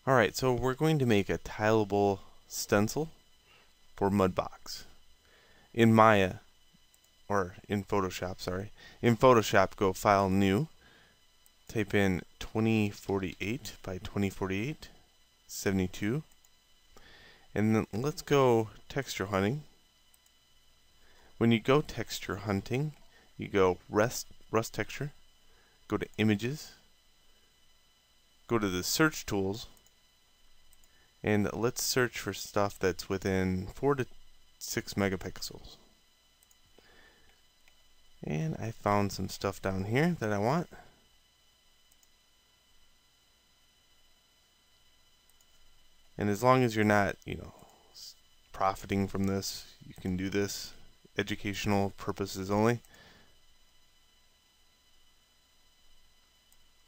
Alright, so we're going to make a tileable stencil for Mudbox. In Maya, or in Photoshop, sorry. In Photoshop, go File, New, type in 2048 by 2048, 72, and then let's go texture hunting. When you go texture hunting, you go rust texture, go to images, go to the search tools, and let's search for stuff that's within 4 to 6 megapixels. And I found some stuff down here that I want. And as long as you're not, profiting from this, you can do this. Educational purposes only.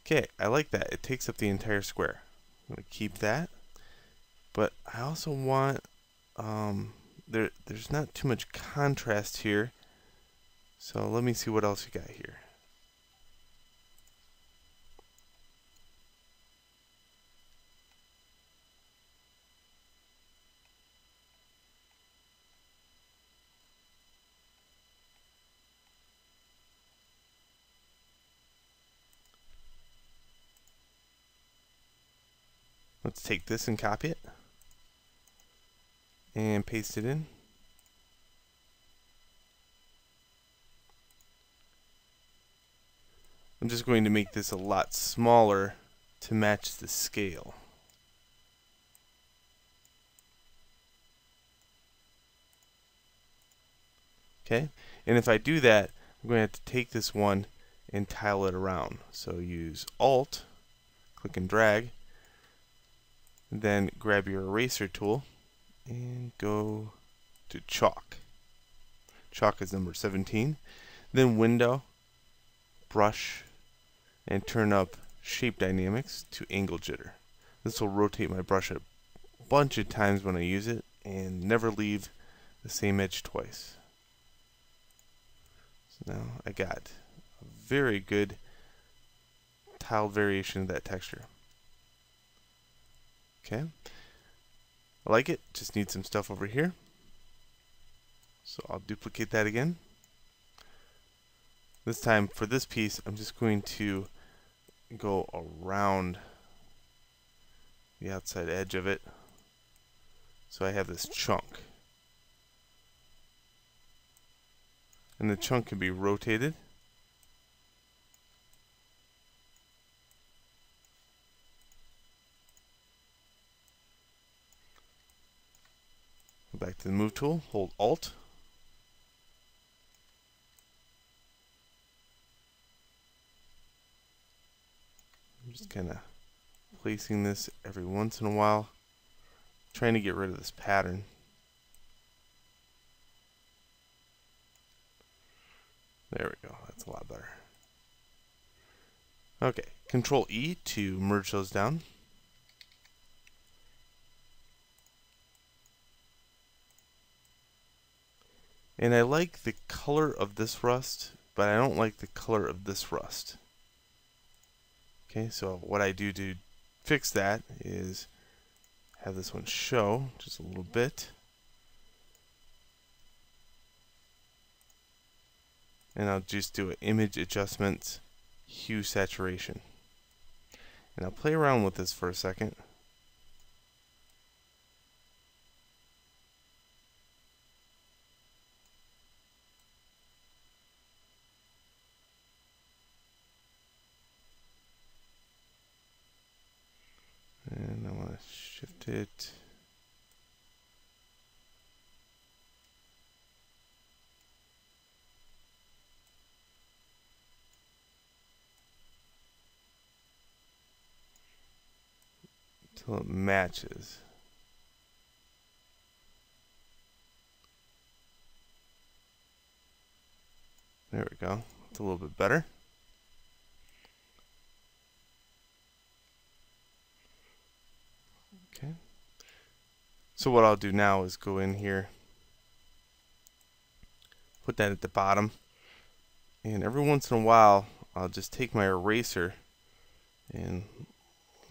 Okay, I like that. It takes up the entire square. I'm going to keep that. But I also want, there's not too much contrast here. So let me see what else you got here. Let's take this and copy it and paste it in. I'm just going to make this a lot smaller to match the scale. Okay, and if I do that, I'm going to have to take this one and tile it around. So use Alt, click and drag, then grab your eraser tool and go to chalk. Chalk is number 17. Then window, brush, and turn up shape dynamics to angle jitter. This will rotate my brush a bunch of times when I use it and never leave the same edge twice. So now I got a very good tiled variation of that texture. Okay, I like it, just need some stuff over here. So I'll duplicate that again. This time for this piece, I'm just going to go around the outside edge of it. So I have this chunk. And the chunk can be rotated. Go back to the move tool, hold Alt. I'm just kind of placing this every once in a while, trying to get rid of this pattern. There we go, that's a lot better. Okay, Control E to merge those down. And I like the color of this rust, but I don't like the color of this rust. Okay, so what I do to fix that is have this one show just a little bit. And I'll just do an image adjustment, hue saturation. And I'll play around with this for a second. And I want to shift it. Until it matches. There we go. It's a little bit better. Okay. So what I'll do now is go in here, put that at the bottom, and every once in a while I'll just take my eraser and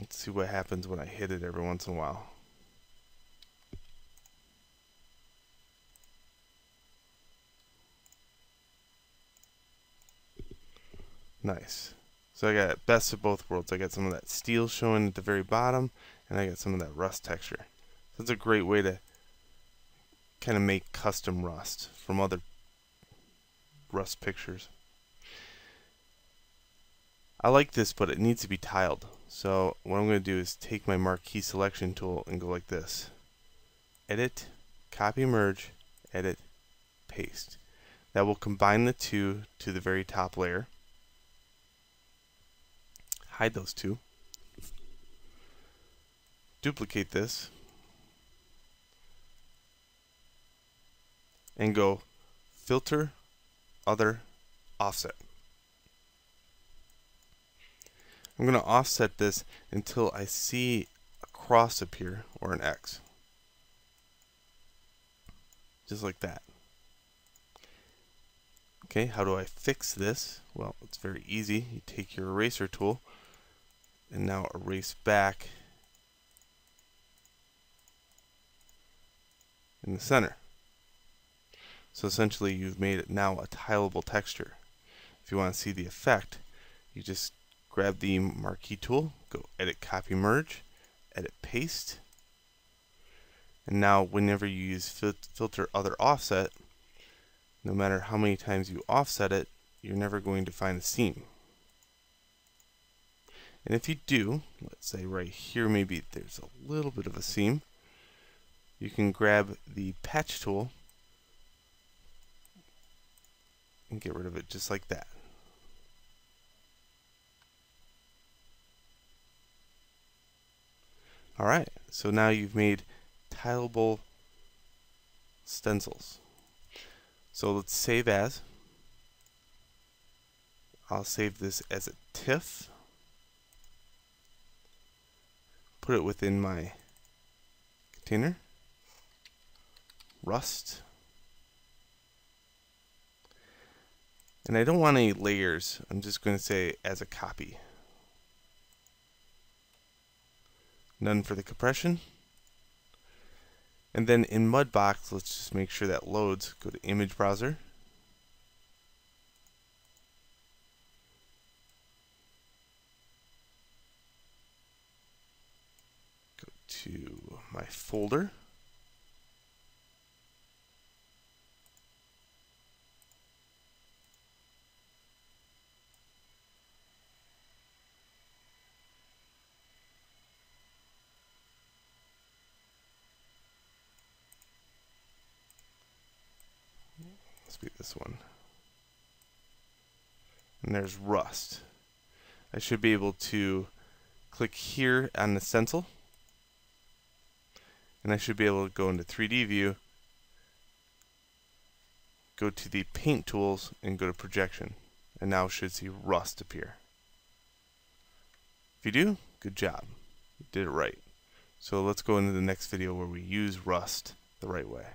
Let's see what happens when I hit it every once in a while. Nice. So I got best of both worlds. I got some of that steel showing at the very bottom, and I got some of that rust texture. So it's a great way to kind of make custom rust from other rust pictures. I like this, but it needs to be tiled. So what I'm going to do is take my Marquee Selection tool and go like this. Edit, copy, merge, edit, paste. That will combine the two to the very top layer. Hide those two. Duplicate this. And go filter, other, offset. I'm going to offset this until I see a cross appear or an X. Just like that. Okay, how do I fix this? Well, it's very easy. You take your eraser tool and now erase back in the center. So essentially you've made it now a tileable texture. If you want to see the effect, you just grab the Marquee tool, go edit, copy, merge, edit, paste, and now whenever you use filter, other, offset, no matter how many times you offset it, you're never going to find a seam. And if you do, let's say right here maybe there's a little bit of a seam, you can grab the patch tool and get rid of it just like that. Alright, so now you've made tileable stencils. So let's save as. I'll save this as a TIFF. Put it within my container. Rust. And I don't want any layers. I'm just going to say as a copy. None for the compression. And then in Mudbox, let's just make sure that loads. Go to Image Browser. Go to my folder. Let's be this one. And there's rust. I should be able to click here on the stencil, and I should be able to go into 3D view, go to the paint tools, and go to projection, and now should see rust appear. If you do, good job. You did it right. So let's go into the next video where we use rust the right way.